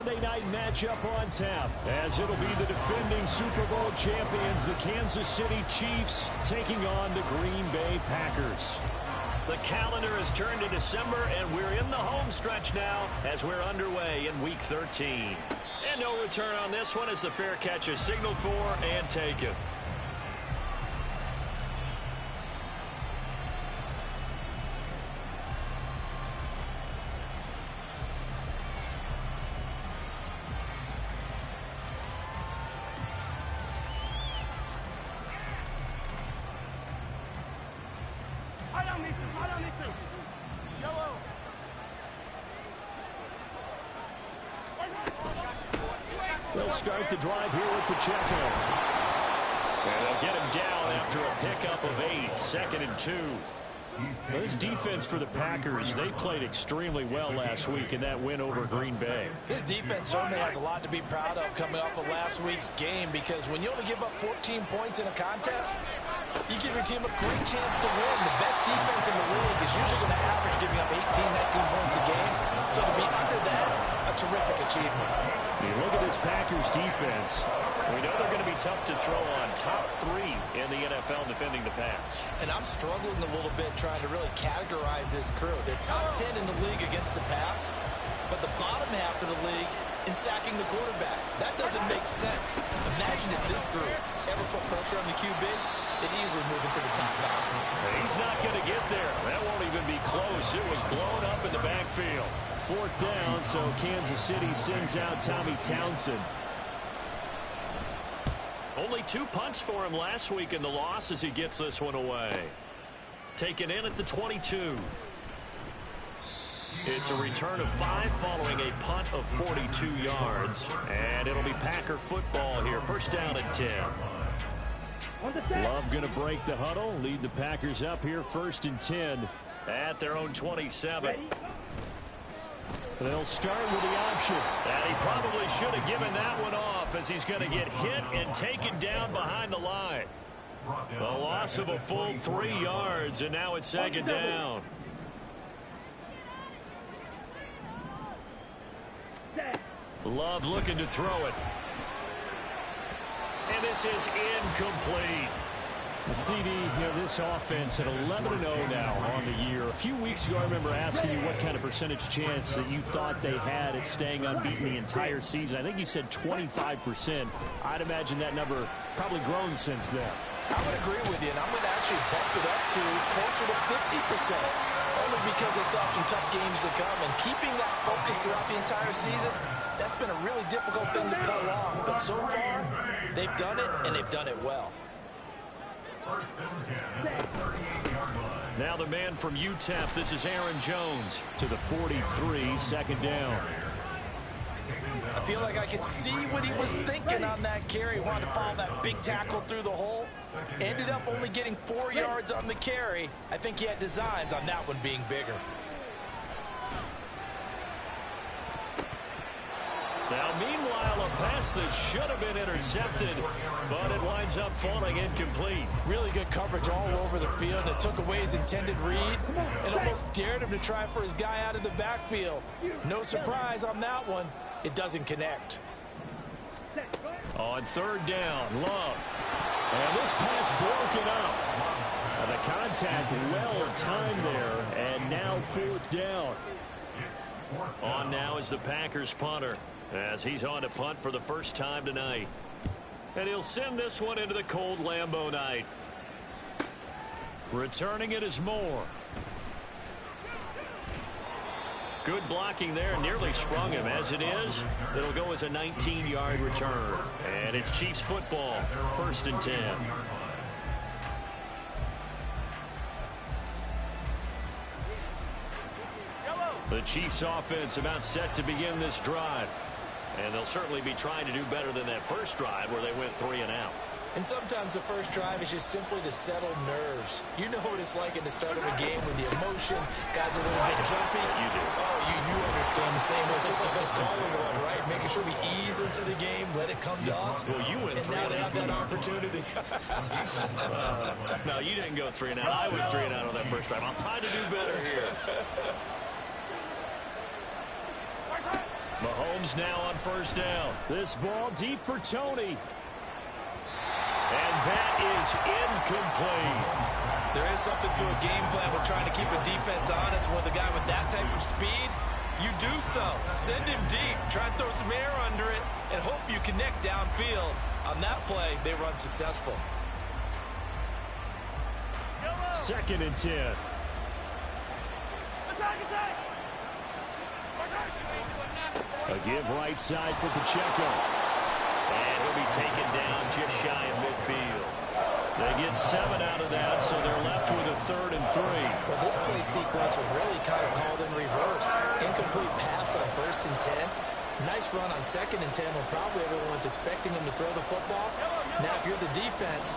Monday night matchup on tap, as it'll be the defending Super Bowl champions, the Kansas City Chiefs, taking on the Green Bay Packers. The calendar has turned to December, and we're in the home stretch now as we're underway in Week 13. And no return on this one as the fair catch is signaled for and taken. They'll start the drive here with Pacheco. And they'll get him down after a pickup of 8, 2nd and 2. This defense for the Packers, they played extremely well last week in that win over Green Bay. This defense certainly has a lot to be proud of coming off of last week's game, because when you only give up 14 points in a contest, you give your team a great chance to win. The best defense in the league is usually going to average giving up 18, 19 points a game. So to be under that, a terrific achievement. You look at this Packers defense. We know they're going to be tough to throw on. Top 3 in the NFL defending the pass. And I'm struggling a little bit trying to really categorize this crew. They're top 10 in the league against the pass, but the bottom half of the league in sacking the quarterback. That doesn't make sense. Imagine if this group ever put pressure on the QB, they'd easily move into the top 5. He's not going to get there. That won't even be close. It was blown up in the backfield. 4th down, so Kansas City sends out Tommy Townsend. Only 2 punts for him last week in the loss as he gets this one away. Taken in at the 22. It's a return of 5 following a punt of 42 yards. And it'll be Packer football here. 1st down and 10. Love going to break the huddle, lead the Packers up here 1st and 10. At their own 27. They'll start with the option. And he probably should have given that one off, as he's going to get hit and taken down behind the line. The loss of a full 3 yards, and now it's 2nd down. Love looking to throw it. And this is incomplete. The CD, this offense at 11-0 now on the year. A few weeks ago, I remember asking you what kind of percentage chance that you thought they had at staying unbeaten the entire season. I think you said 25%. I'd imagine that number probably grown since then. I would agree with you, and I'm going to actually bump it up to closer to 50%, only because they saw some tough games to come, and keeping that focus throughout the entire season, that's been a really difficult thing to pull off. But so far, they've done it, and they've done it well. Now the man from UTEP, this is Aaron Jones. To the 43, 2nd down. I feel like I could see what he was thinking on that carry. Wanted to follow that big tackle through the hole. Ended up only getting 4 yards on the carry. I think he had designs on that one being bigger. Now, meanwhile, a pass that should have been intercepted, but it winds up falling incomplete. Really good coverage all over the field. It took away his intended read and almost dared him to try for his guy out of the backfield. No surprise on that one. It doesn't connect. On 3rd down, Love. And this pass broken up. The contact well timed there, and now 4th down. On now is the Packers punter, as he's on to punt for the first time tonight. And he'll send this one into the cold Lambeau night. Returning it is Moore. Good blocking there, nearly sprung him. As it is, it'll go as a 19-yard return. And it's Chiefs football, 1st and 10. The Chiefs offense about set to begin this drive. And they'll certainly be trying to do better than that first drive where they went 3 and out. And sometimes the first drive is just simply to settle nerves. You know what it's like at the start of a game with the emotion. Guys are a little bit jumpy. You do. Oh, you understand the same way. Just like us calling one, right? Making sure we ease into the game, let it come to us. Well, you went 3 and now and they out. have that opportunity. No, you didn't go 3 and out. I went 3 and out on that first drive. I'm trying to do better here. Mahomes Mahomes now on first down. This ball deep for Tony. And that is incomplete. There is something to a game plan with trying to keep a defense honest. With a guy with that type of speed, you do so. Send him deep. Try and throw some air under it and hope you connect downfield. On that play, they run successful. 2nd and 10. A give right side for Pacheco. And he'll be taken down just shy of midfield. They get 7 out of that, so they're left with a 3rd and 3. Well, this play sequence was really kind of called in reverse. Incomplete pass on 1st and 10. Nice run on 2nd and 10 when probably everyone was expecting him to throw the football. Now, if you're the defense,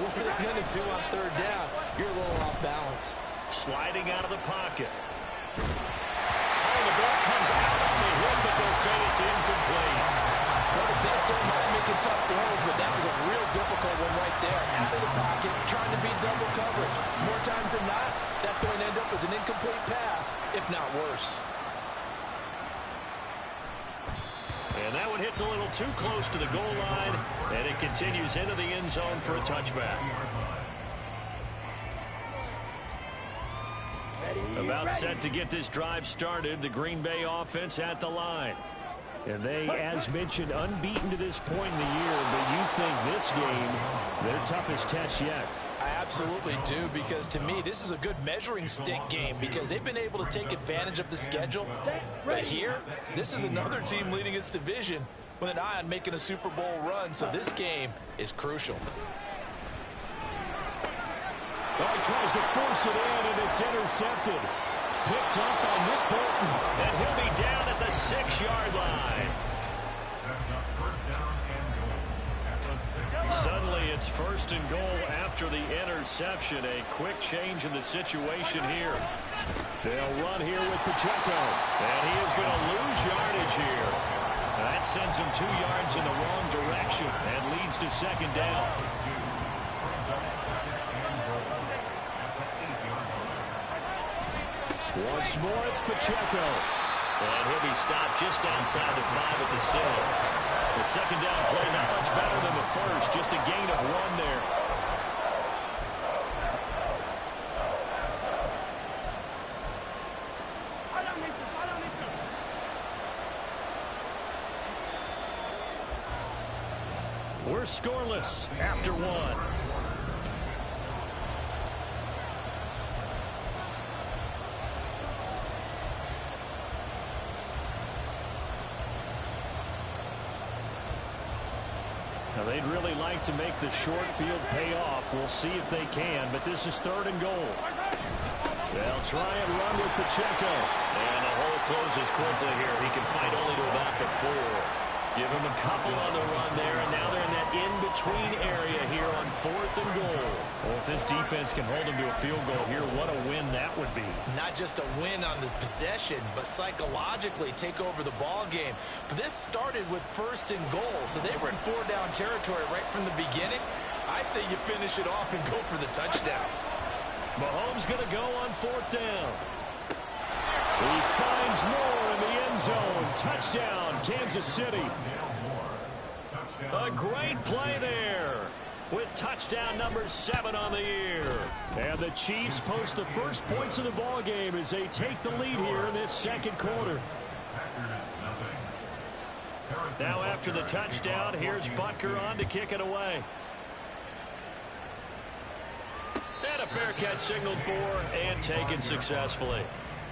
what are they going to do on 3rd down? You're a little off balance. Sliding out of the pocket. Oh, the ball comes out on the hit, but they'll say it's incomplete. Well, the best don't mind making tough throws, but that was a real difficult one right there. Out of the pocket, trying to beat double coverage. More times than not, that's going to end up as an incomplete pass, if not worse. And that one hits a little too close to the goal line, and it continues into the end zone for a touchback. About set to get this drive started, the Green Bay offense at the line. And they, as mentioned, unbeaten to this point in the year, but you think this game, their toughest test yet. I absolutely do, because to me, this is a good measuring stick game because they've been able to take advantage of the schedule. But here, this is another team leading its division with an eye on making a Super Bowl run, so this game is crucial. Oh, he tries to force it in, and it's intercepted. Picked up by Nick Bolton. And he'll be down at the 6-yard line. Suddenly, it's 1st and goal after the interception. A quick change in the situation here. They'll run here with Pacheco. And he is going to lose yardage here. That sends him 2 yards in the wrong direction and leads to 2nd down. Once more, it's Pacheco. And he'll be stopped just outside the 5 at the 6. The 2nd down play not much better than the first, just a gain of 1 there. We're scoreless after 1. Now, they'd really like to make the short field pay off. We'll see if they can, but this is 3rd and goal. They'll try and run with Pacheco. And the hole closes quickly here. He can fight only to about the 4. Give him a couple on the run there, and now they're in that in-between area here on 4th and goal. Well, if this defense can hold them to a field goal here, what a win that would be. Not just a win on the possession, but psychologically take over the ball game. But this started with 1st and goal, so they were in 4-down territory right from the beginning. I say you finish it off and go for the touchdown. Mahomes going to go on 4th down. He finds more in the end zone. Touchdown, Kansas City. A great play there with touchdown number 7 on the year. And the Chiefs post the first points of the ball game as they take the lead here in this 2nd quarter. Now after the touchdown, here's Butker on to kick it away. And a fair catch signaled for and taken successfully.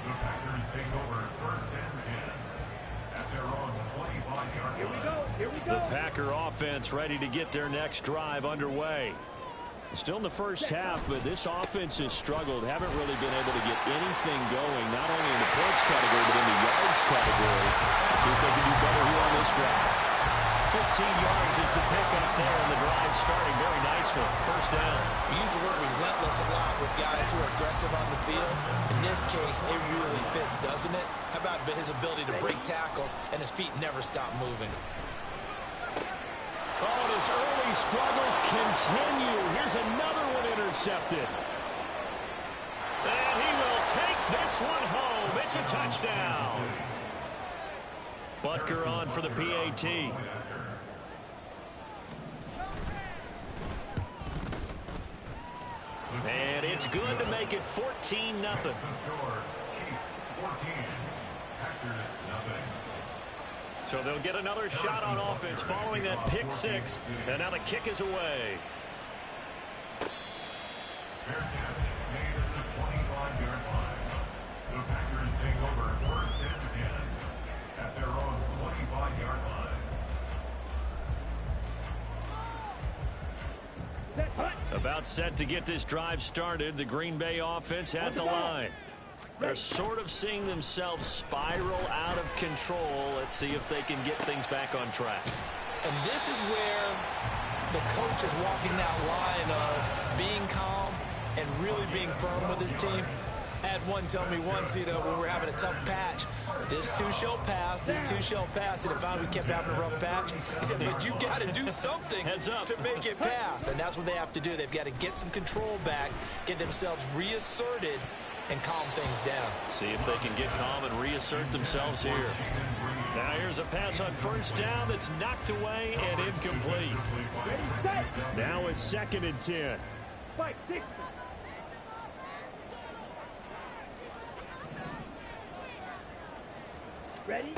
The Packers take over 1st and 10 at their own 25-yard line. Here we go. The Packer offense ready to get their next drive underway. Still in the first half, but this offense has struggled. Haven't really been able to get anything going, not only in the points category, but in the yards category. Let's see if they can do better here on this drive. 15 yards is the pickup there, and the drive starting very nicely. 1st down. We use the word relentless a lot with guys who are aggressive on the field. In this case, it really fits, doesn't it? How about his ability to break tackles and his feet never stop moving? Oh, and his early struggles continue. Here's another one intercepted. And he will take this one home. It's a touchdown. Butker on for the PAT. And it's good to make it 14-0. So they'll get another shot on offense following that pick six. And now the kick is away. Fair catch made at the 25-yard line. The Packers take over first and 10 at their own 25-yard line. About set to get this drive started. The Green Bay offense at the line. They're sort of seeing themselves spiral out of control. Let's see if they can get things back on track. And this is where the coach is walking that line of being calm and really being firm with his team. I had one tell me once, when we were having a tough patch, this too shall pass, this too shall pass. And if we kept having a rough patch, he said, but you got to do something to make it pass. And that's what they have to do. They've got to get some control back, get themselves reasserted, and calm things down. See if they can get calm and reassert themselves here. Now here's a pass on first down that's knocked away and incomplete. Now a 2nd and 10. Ready?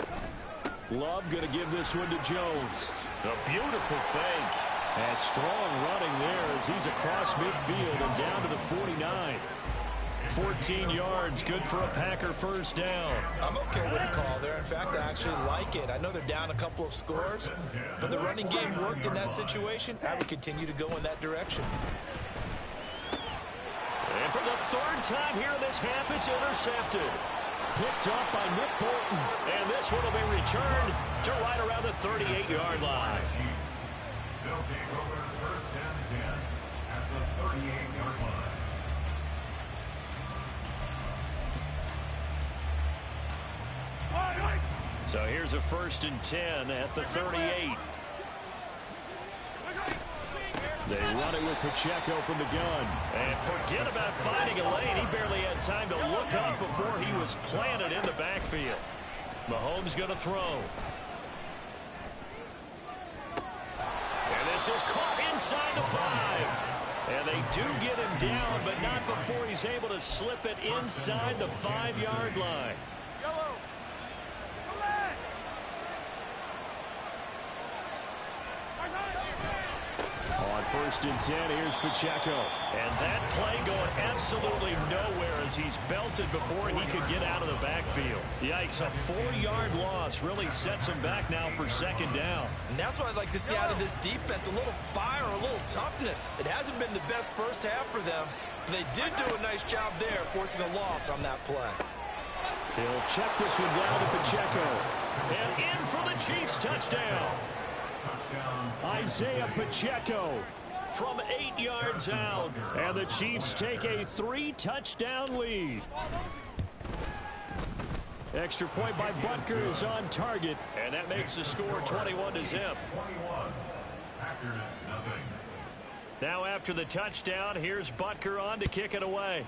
Love going to give this one to Jones. A beautiful fake. And strong running there as he's across midfield and down to the 49. 14 yards, good for a Packer first down. I'm okay with the call there. In fact, I actually like it. I know they're down a couple of scores, but the running game worked in that situation. I would continue to go in that direction. And for the 3rd time here in this half, it's intercepted. Picked up by Nick Bolton. And this one will be returned to right around the 38-yard line. They'll take over first and 10 at the 38-yard line. So here's a 1st and 10 at the 38. They run it with Pacheco from the gun. And forget about finding a lane. He barely had time to look up before he was planted in the backfield. Mahomes going to throw. And this is caught inside the 5. And they do get him down, but not before he's able to slip it inside the 5-yard line. On 1st and 10, here's Pacheco. And that play going absolutely nowhere as he's belted before he could get out of the backfield. Yikes, a 4-yard loss really sets him back now for 2nd down. And that's what I'd like to see out of this defense, a little fire, a little toughness. It hasn't been the best first half for them, but they did do a nice job there forcing a loss on that play. He'll check this one down to Pacheco. And in for the Chiefs touchdown. Isaiah Pacheco from 8 yards out. And the Chiefs take a 3-touchdown lead. Extra point by Butker is on target. And that makes the score 21-0. Now after the touchdown, here's Butker on to kick it away.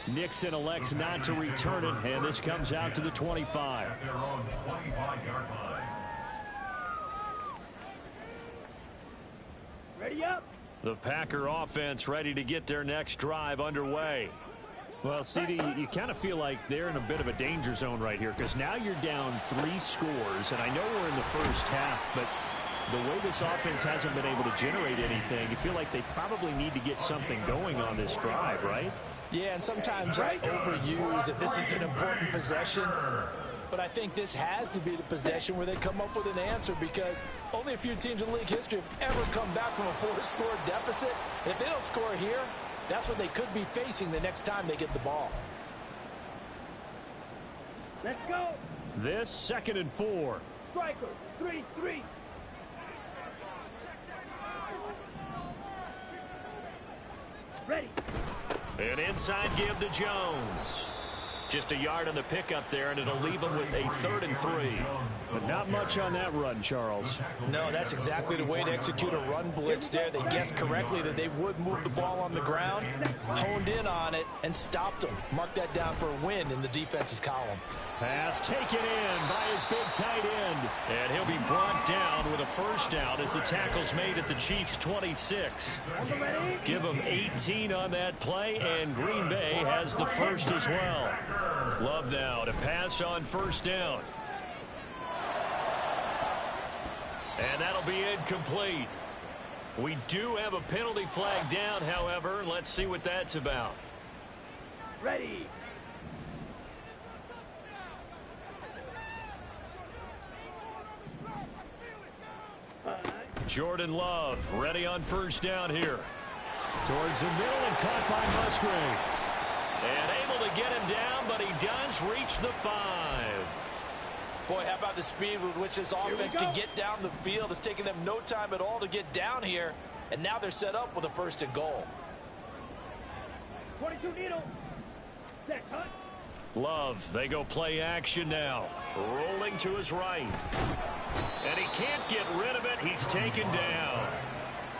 Nixon elects not to return it, and this comes out to the 25. Ready up. The Packer offense ready to get their next drive underway. Well, CD, you kind of feel like they're in a bit of a danger zone right here because now you're down 3 scores, and I know we're in the first half, but the way this offense hasn't been able to generate anything, you feel like they probably need to get something going on this drive, right? Yeah, and sometimes I overuse that this is an important possession. But I think this has to be the possession where they come up with an answer because only a few teams in league history have ever come back from a 4-score deficit. And if they don't score here, that's what they could be facing the next time they get the ball. Let's go. This 2nd and 4. Striker, 3-3. Ready. An inside give to Jones. Just a yard on the pickup there, and it'll leave them with a 3rd and 3. But not much on that run, Charles. No, that's exactly the way to execute a run blitz there. They guessed correctly that they would move the ball on the ground, honed in on it, and stopped them. Mark that down for a win in the defense's column. Pass taken in by his big tight end. And he'll be brought down with a first down as the tackle's made at the Chiefs' 26. Give them 18 on that play, and Green Bay has the first as well. Love now to pass on first down. And that'll be incomplete. We do have a penalty flag down, however. Let's see what that's about. Ready. Jordan Love ready on first down here. Towards the middle and caught by Musgrave. And able to get him down, but he does reach the 5. Boy, how about the speed with which this offense can get down the field? It's taken them no time at all to get down here, and now they're set up with a 1st and goal. 22 needle. Set, cut. Love, they go play action now. Rolling to his right. And he can't get rid of it. He's taken down.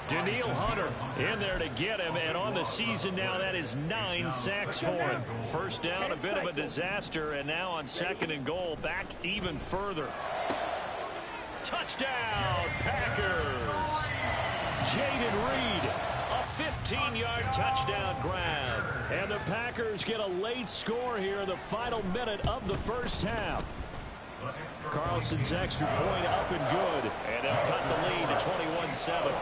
Daniil Hunter in there to get him, and on the season now, that is 9 sacks for him. First down, a bit of a disaster, and now on 2nd and goal, back even further. Touchdown, Packers! Jaden Reed, a 15-yard touchdown grab. And the Packers get a late score here in the final minute of the first half. Carlson's extra point up and good. And they'll cut the lead to 21-7.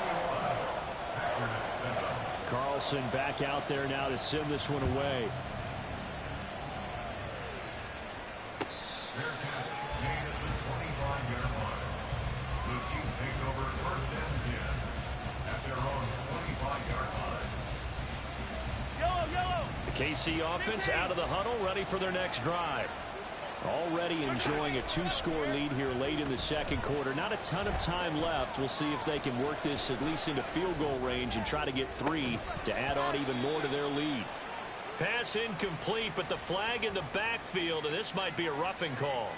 Carlson back out there now to send this one away. Fair catch made at the 25-yard line. The Chiefs take over 1st and 10 at their own 25-yard line. Yellow, yellow. The KC offense out of the huddle, ready for their next drive. Already enjoying a 2-score lead here late in the 2nd quarter. Not a ton of time left. We'll see if they can work this at least into field goal range and try to get 3 to add on even more to their lead. Pass incomplete, but the flag in the backfield, and this might be a roughing call.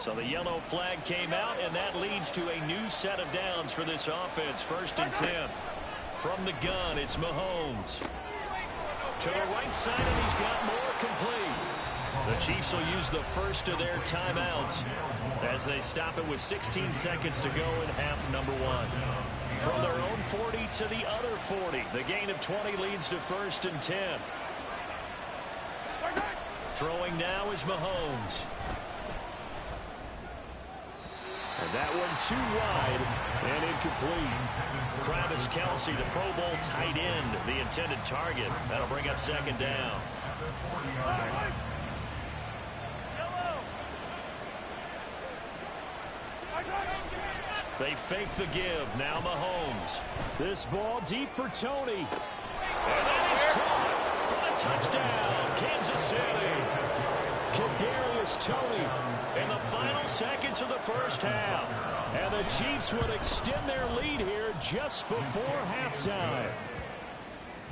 So the yellow flag came out, and that leads to a new set of downs for this offense. 1st and 10. From the gun, it's Mahomes. To the right side, and he's got more complete. The Chiefs will use the first of their timeouts as they stop it with 16 seconds to go in half number 1. From their own 40 to the other 40. The gain of 20 leads to 1st and 10. Throwing now is Mahomes. And that one too wide and incomplete. Travis Kelce, the Pro Bowl tight end, the intended target. That'll bring up 2nd down. They fake the give. Now Mahomes. This ball deep for Tony. And that is caught for the touchdown. Kansas City. Kadarius Toney. In the final seconds of the first half. And the Chiefs would extend their lead here just before halftime.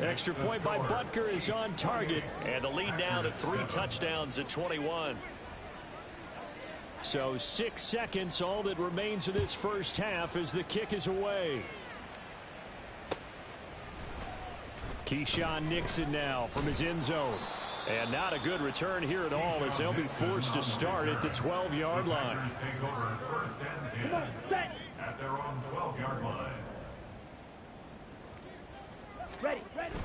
Extra point by Butker is on target. And the lead now to 3 touchdowns at 21. So 6 seconds, all that remains of this first half as the kick is away. Keyshawn Nixon now from his end zone. And not a good return here at all as they'll be forced to start at the 12-yard line. Take over 1st and 10 at their own 12-yard line. Ready, ready.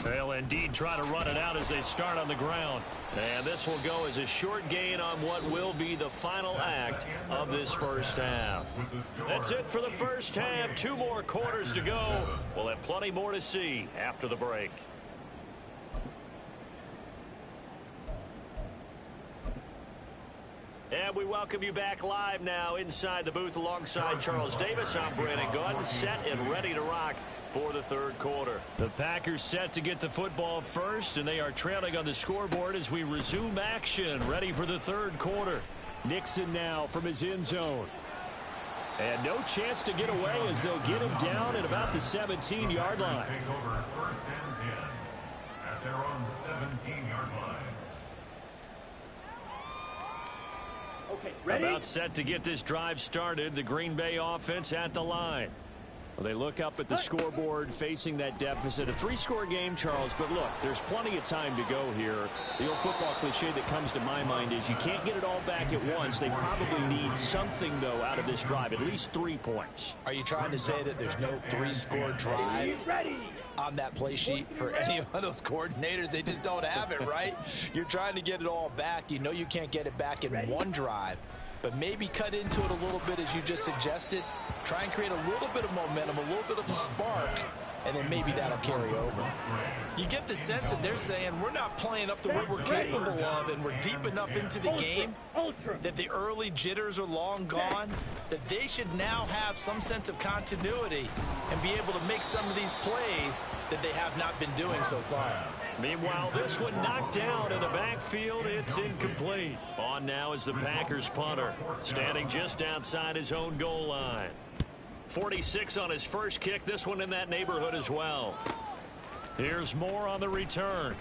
They'll indeed try to run it out as they start on the ground. And this will go as a short gain on what will be the final act of this first half. That's it for the first half. 2 more quarters to go. We'll have plenty more to see after the break. And we welcome you back live now inside the booth alongside Charles Davis. I'm Brandon Gaudin, set and ready to rock for the 3rd quarter. The Packers set to get the football first, and they are trailing on the scoreboard as we resume action, ready for the 3rd quarter. Nixon now from his end zone. And no chance to get away as they'll get him down at about the 17-yard line. Take over first and 10 at their own 17-yard line. Okay, ready? About set to get this drive started. The Green Bay offense at the line. Well, they look up at the scoreboard facing that deficit. A 3-score game, Charles, but look, there's plenty of time to go here. The old football cliche that comes to my mind is you can't get it all back at once. They probably need something, though, out of this drive, at least 3 points. Are you trying to say that there's no 3-score drive on that play sheet for any of those coordinators? They just don't have it, right? You're trying to get it all back. You know you can't get it back in one drive. But maybe cut into it a little bit as you just suggested. Try and create a little bit of momentum, a little bit of a spark, and then maybe that'll carry over. You get the sense that they're saying we're not playing up to what we're capable of, and we're deep enough into the game that the early jitters are long gone, that they should now have some sense of continuity and be able to make some of these plays that they have not been doing so far. Meanwhile, this one knocked down in the backfield. It's incomplete. On now is the Packers punter, standing just outside his own goal line. 46 on his first kick. This one in that neighborhood as well. Here's more on the return.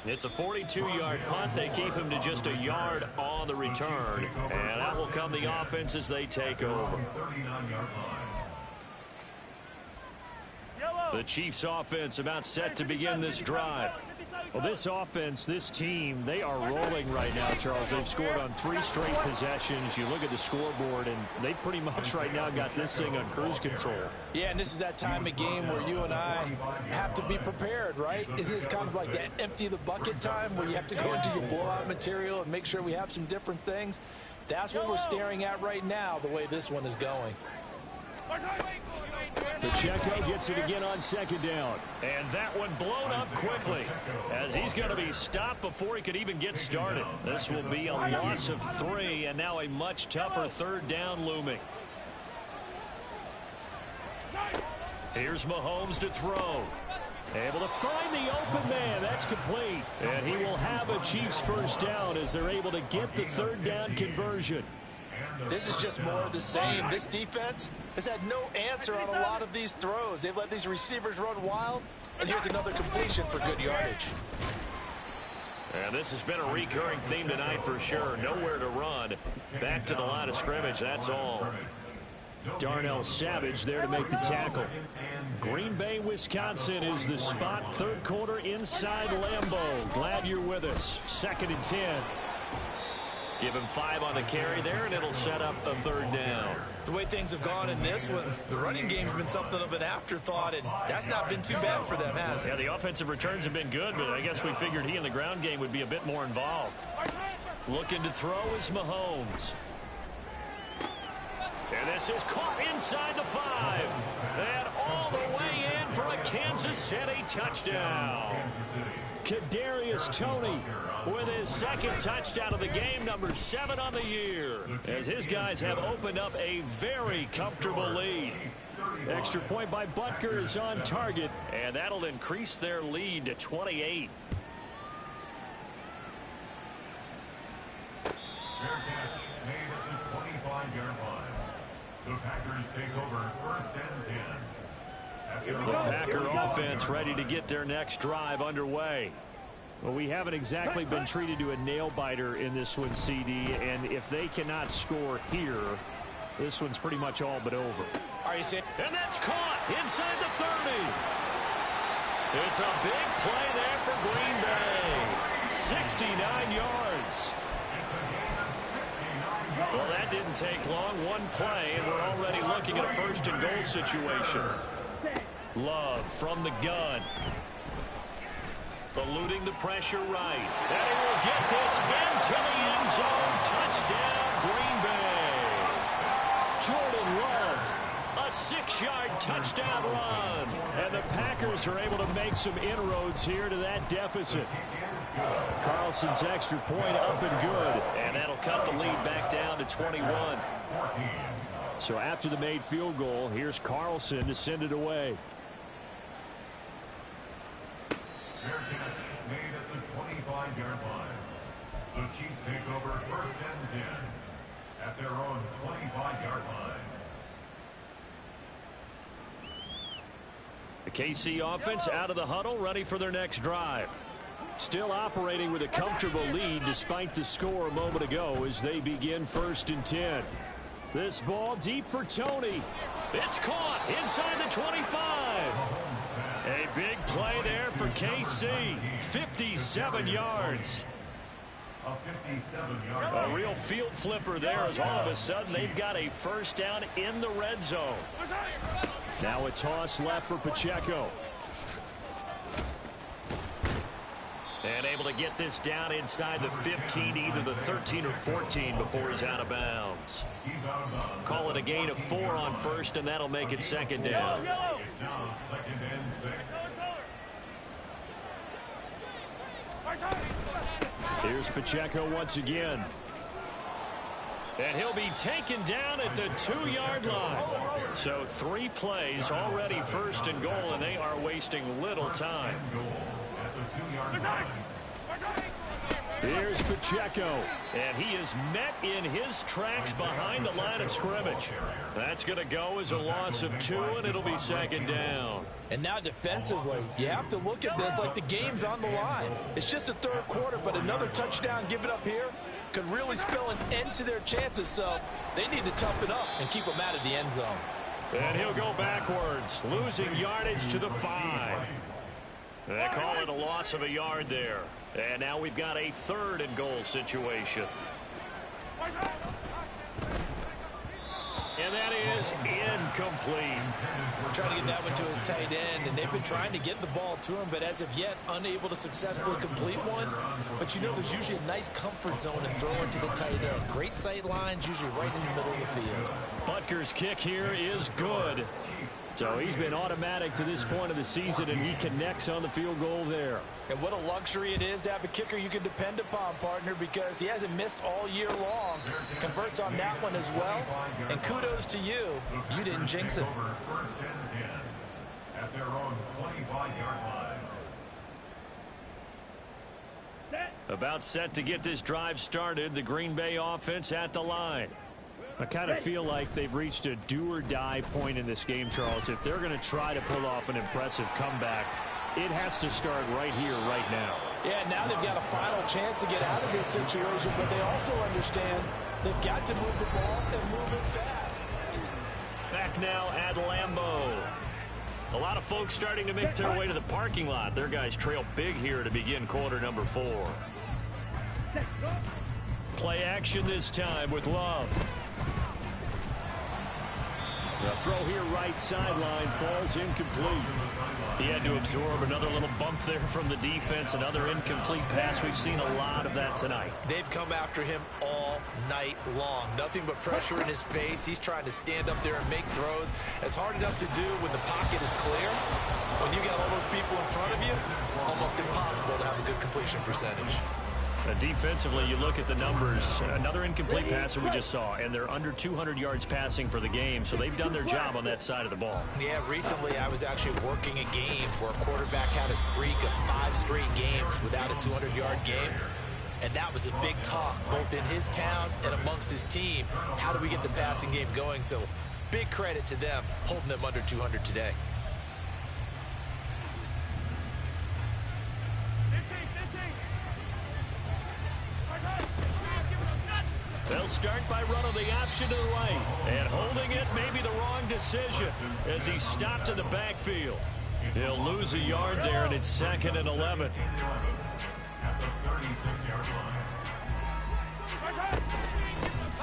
It's a 42-yard punt. They keep him to just a yard on the return. And out will come the offense as they take over. The Chiefs offense about set to begin this drive. Well, this offense, this team, they are rolling right now, Charles. They've scored on 3 straight possessions. You look at the scoreboard, and they pretty much right now got this thing on cruise control. Yeah, and this is that time of game where you and I have to be prepared, right? Isn't this kind of like that empty the bucket time where you have to go into your blowout material and make sure we have some different things? That's what we're staring at right now, the way this one is going. Pacheco gets it again on second down. And that one blown up quickly as he's going to be stopped before he could even get started. This will be a loss of 3 and now a much tougher third down looming. Here's Mahomes to throw. Able to find the open man. That's complete. And he will have a Chiefs first down as they're able to get the third down conversion. This is just more of the same. This defense has had no answer on a lot of these throws. They've let these receivers run wild, and here's another completion for good yardage. And this has been a recurring theme tonight for sure. Nowhere to run. Back to the line of scrimmage, that's all. Darnell Savage there to make the tackle. Green Bay, Wisconsin is the spot. Third quarter inside Lambeau. Glad you're with us. 2nd and 10. Give him 5 on the carry there, and it'll set up a third down. The way things have gone in this one, the running game's been something of an afterthought, and that's not been too bad for them, has it? Yeah, the offensive returns have been good, but I guess we figured he in the ground game would be a bit more involved. Looking to throw is Mahomes. And this is caught inside the 5. And all the way in for a Kansas City touchdown. Kadarius Toney with his 2nd touchdown of the game, number 7 on the year, as his guys have opened up a very comfortable lead. Extra point by Butker is on target, and that'll increase their lead to 28. Fair catch made at the 25-yard line. The Packers take over first and 10. The Packer offense ready to get their next drive underway. Well, we haven't exactly been treated to a nail-biter in this one, CD, and if they cannot score here, this one's pretty much all but over. Are you saying? And that's caught inside the 30. It's a big play there for Green Bay. 69 yards. Well, that didn't take long. One play, and we're already looking at a 1st and goal situation. Love from the gun. Eluding the pressure right. And he will get this into the end zone. Touchdown, Green Bay. Jordan Love. A 6-yard touchdown run. And the Packers are able to make some inroads here to that deficit. Carlson's extra point up and good. And that'll cut the lead back down to 21. So after the made field goal, here's Carlson to send it away. Fair catch made at the 25-yard line. The Chiefs take over first and 10. at their own 25-yard line. The KC offense out of the huddle, ready for their next drive. Still operating with a comfortable lead despite the score a moment ago as they begin 1st and 10. This ball deep for Tony. It's caught inside the 25. A big play there for KC. 57 yards. A real field flipper there as all of a sudden they've got a first down in the red zone. Now a toss left for Pacheco. And able to get this down inside the 15, either the 13 or 14 before he's out of bounds. Call it a gain of 4 on first, and that'll make it 2nd down. It's now 2nd and 6. Here's Pacheco once again. And he'll be taken down at the 2-yard line. So 3 plays already 1st and goal, and they are wasting little time. Here's Pacheco. And he is met in his tracks behind the line of scrimmage. That's going to go as a loss of 2, and it'll be 2nd down. And now defensively, you have to look at this like the game's on the line. It's just the 3rd quarter, but another touchdown given up here could really spell an end to their chances, so they need to toughen up and keep them out of the end zone. And he'll go backwards, losing yardage to the 5. They call it a loss of a yard there. And now we've got a 3rd and goal situation. And that is incomplete. Trying to get that one to his tight end, and they've been trying to get the ball to him, but as of yet, unable to successfully complete one. But you know, there's usually a nice comfort zone in throwing to the tight end. Great sight lines, usually right in the middle of the field. Butker's kick here is good. So he's been automatic to this point of the season, and he connects on the field goal there. And what a luxury it is to have a kicker you can depend upon, partner, because he hasn't missed all year long. Converts on that one as well. And kudos to you. You didn't jinx it. 1st and 10 at their own 25-yard line. About set to get this drive started. The Green Bay offense at the line. I kind of feel like they've reached a do-or-die point in this game, Charles. If they're going to try to pull off an impressive comeback, it has to start right here, right now. Yeah, now they've got a final chance to get out of this situation, but they also understand they've got to move the ball and move it fast. Back now at Lambeau. A lot of folks starting to make their way to the parking lot. Their guys trail big here to begin quarter number 4. Play action this time with Love. The throw here right sideline falls incomplete. He had to absorb another little bump there from the defense. Another incomplete pass. We've seen a lot of that tonight. They've come after him all night long. Nothing but pressure in his face. He's trying to stand up there and make throws. It's hard enough to do when the pocket is clear. When you got all those people in front of you, almost impossible to have a good completion percentage. Defensively, you look at the numbers. Another incomplete pass that we just saw, and they're under 200 yards passing for the game, so they've done their job on that side of the ball. Yeah, recently I was actually working a game where a quarterback had a streak of 5 straight games without a 200-yard game, and that was a big talk, both in his town and amongst his team. How do we get the passing game going? So big credit to them, holding them under 200 today. They'll start by running the option to the right. And holding it may be the wrong decision as he stopped in the backfield. He'll lose a yard there, and it's 2nd and 11. At the 36-yard line.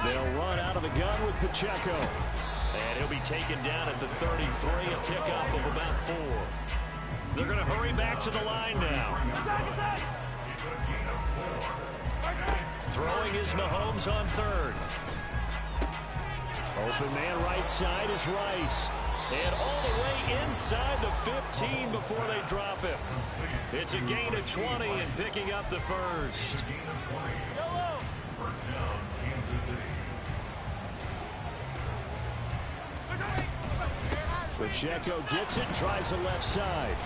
They'll run out of the gun with Pacheco. And he'll be taken down at the 33, a pickup of about 4. They're going to hurry back to the line now. Throwing is Mahomes on 3rd. Open man right side is Rice. And all the way inside the 15 before they drop him. It's a gain of 20 and picking up the first. First down, Kansas City. Pacheco gets it, tries the left side.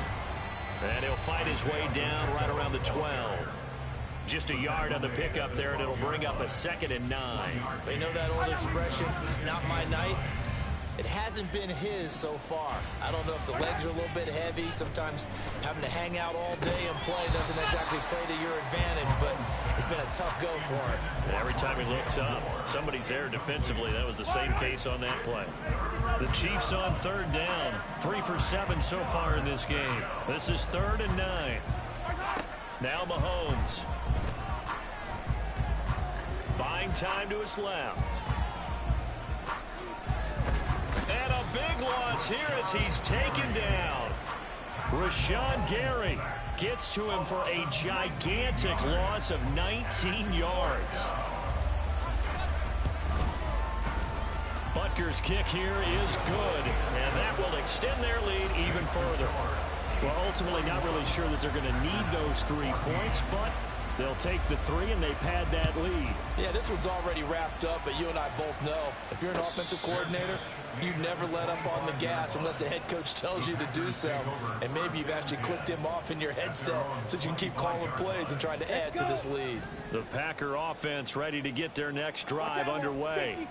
And he'll fight his way down right around the 12. Just a yard on the pickup there, and it'll bring up a 2nd and 9. They know that old expression, it's not my night. It hasn't been his so far. I don't know if the legs are a little bit heavy. Sometimes having to hang out all day and play doesn't exactly play to your advantage, but it's been a tough go for him. Every time he looks up, somebody's there defensively. That was the same case on that play. The Chiefs on 3rd down. 3 for 7 so far in this game. This is 3rd and 9. Now Mahomes. Buying time to his left. And a big loss here as he's taken down. Rashawn Gary gets to him for a gigantic loss of 19 yards. Butker's kick here is good, and that will extend their lead even further. Well, ultimately not really sure that they're going to need those 3 points, but they'll take the 3 and they pad that lead. Yeah, this one's already wrapped up, but you and I both know if you're an offensive coordinator, you never let up on the gas unless the head coach tells you to do so. And maybe you've actually clicked him off in your headset so you can keep calling plays and trying to add to this lead. The Packer offense ready to get their next drive underway.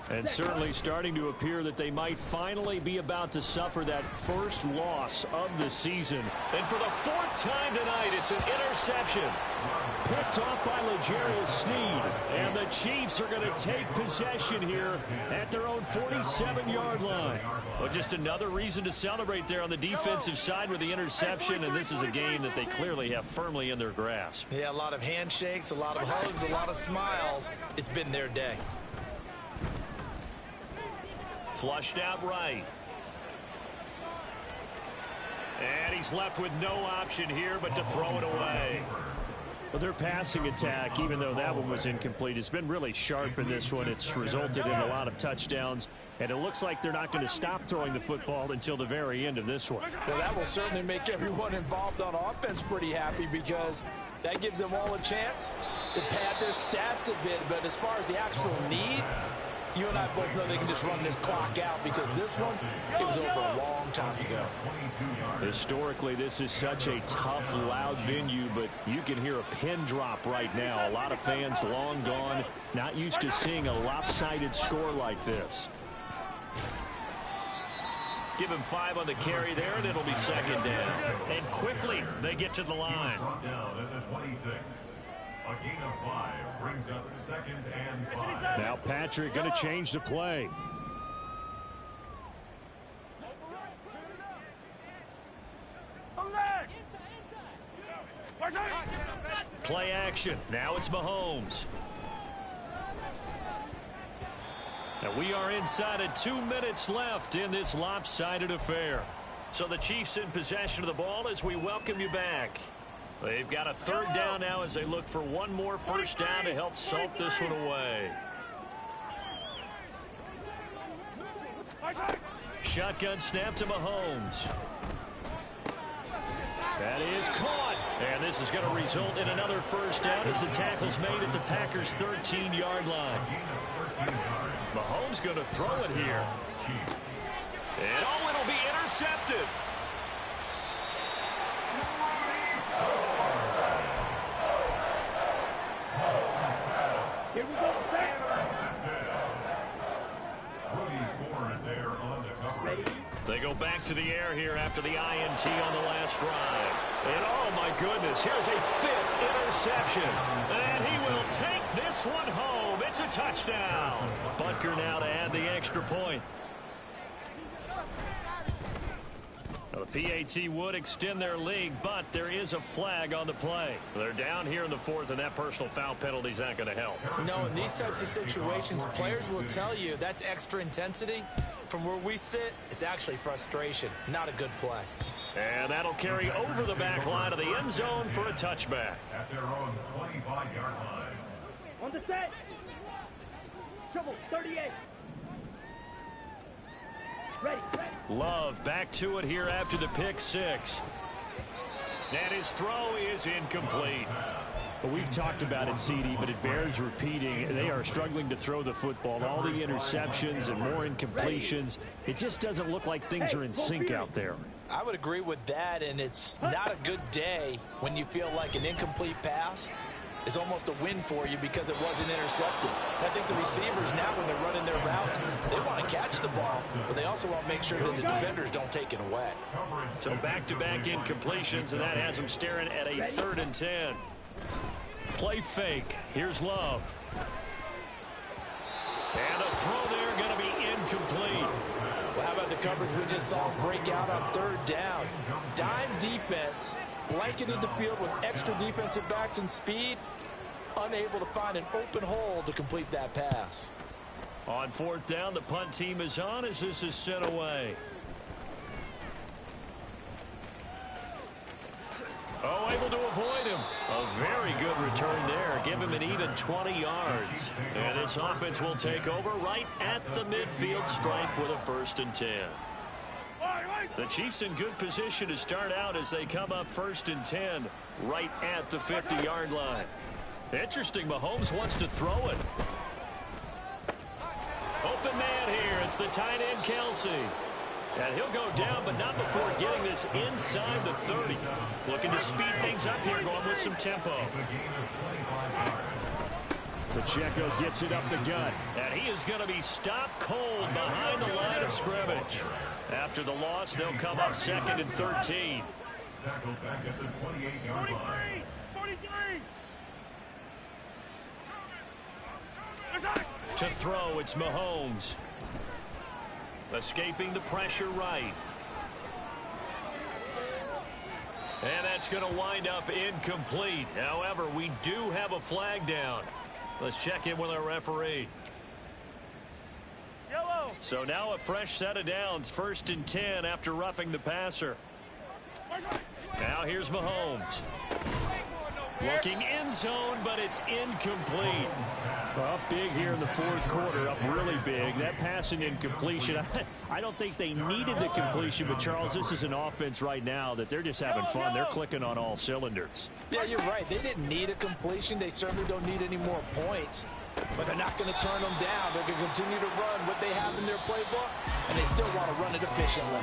And certainly starting to appear that they might finally be about to suffer that first loss of the season. And for the 4th time tonight, it's an interception. Picked off by L'Jarius Sneed. And the Chiefs are going to take possession here at their own 47-yard line. Well, just another reason to celebrate there on the defensive side with the interception, and this is a game that they clearly have firmly in their grasp. Yeah, a lot of handshakes, a lot of hugs, a lot of smiles. It's been their day. Flushed out right. And he's left with no option here but to throw it away. Well, their passing attack, even though that one was incomplete, has been really sharp in this one. It's resulted in a lot of touchdowns, and it looks like they're not going to stop throwing the football until the very end of this one. Well, that will certainly make everyone involved on offense pretty happy because that gives them all a chance to pad their stats a bit. But as far as the actual need, you and I both know they can just run this clock out because this one, it was over a long time ago. Historically, this is such a tough, loud venue, but you can hear a pin drop right now. A lot of fans long gone, not used to seeing a lopsided score like this. Give him 5 on the carry there, and it'll be 2nd down. And quickly, they get to the line. Down at the 26. A gain of 5 brings up 2nd and 5. Now Patrick going to change the play. Play action. Now it's Mahomes. And we are inside of 2 minutes left in this lopsided affair. So the Chiefs in possession of the ball as we welcome you back. They've got a 3rd down now as they look for one more first down to help salt this one away. Shotgun snap to Mahomes. That is caught. And this is going to result in another first down as the tackle's made at the Packers' 13-yard line. Mahomes going to throw it here. And oh, it'll be intercepted. Here we go. They go back to the air here after the INT on the last drive. And oh my goodness, here's a 5th interception. And he will take this one home. It's a touchdown. Butker now to add the extra point. Now, the PAT would extend their lead, but there is a flag on the play. They're down here in the 4th, and that personal foul penalty is not going to help. No, in these types of situations, players will tell you that's extra intensity. From where we sit, it's actually frustration. Not a good play. And that'll carry over the back line of the end zone for a touchback. At their own 25-yard line. On the set. Trouble, 38. Ready. Love back to it here after the pick 6. And his throw is incomplete. Well, we've talked about it, CD, but it bears repeating. They are struggling to throw the football. All the interceptions and more incompletions. It just doesn't look like things are in sync out there. I would agree with that, and it's not a good day when you feel like an incomplete pass is almost a win for you because it wasn't intercepted. I think the receivers now, when they're running their routes, they want to catch the ball, but they also want to make sure that the defenders don't take it away. So back-to-back incompletions, and that has them staring at a 3rd and 10. Play fake. Here's Love. And a throw there going to be incomplete. Well, how about the coverage we just saw break out on 3rd down? Dime defense, blanketed the field with extra defensive backs and speed, unable to find an open hole to complete that pass. On 4th down, the punt team is on as this is sent away. Oh, able to avoid him. A very good return there. Give him an even 20 yards. And this offense will take over right at the midfield stripe with a 1st and 10. The Chiefs in good position to start out as they come up 1st and 10 right at the 50-yard line. Interesting, Mahomes wants to throw it. Open man here. It's the tight end, Kelsey. And he'll go down, but not before getting this inside the 30. Looking to speed things up here, going with some tempo. Pacheco gets it up the gut. And he is going to be stopped cold behind the line of scrimmage. After the loss, they'll come up 2nd and 13. Tackled back at the 28-yard line. 43! To throw, it's Mahomes. Escaping the pressure right. And that's going to wind up incomplete. However, we do have a flag down. Let's check in with our referee. Yellow! So now a fresh set of downs, 1st and 10 after roughing the passer. Now here's Mahomes. Looking end zone, but it's incomplete. Up big here in the 4th quarter, up really big. That passing incompletion, I don't think they needed the completion, but Charles, this is an offense right now that they're just having fun. They're clicking on all cylinders. Yeah, you're right. They didn't need a completion. They certainly don't need any more points. But they're not going to turn them down. They're going to continue to run what they have in their playbook, and they still want to run it efficiently.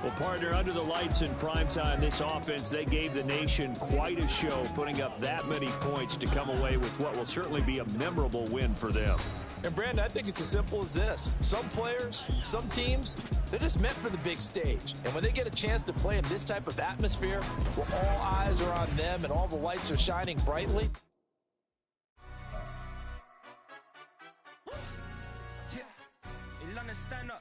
Well, partner, under the lights in primetime, this offense, they gave the nation quite a show, putting up that many points to come away with what will certainly be a memorable win for them. And, Brandon, I think it's as simple as this. Some players, some teams, they're just meant for the big stage. And when they get a chance to play in this type of atmosphere where all eyes are on them and all the lights are shining brightly,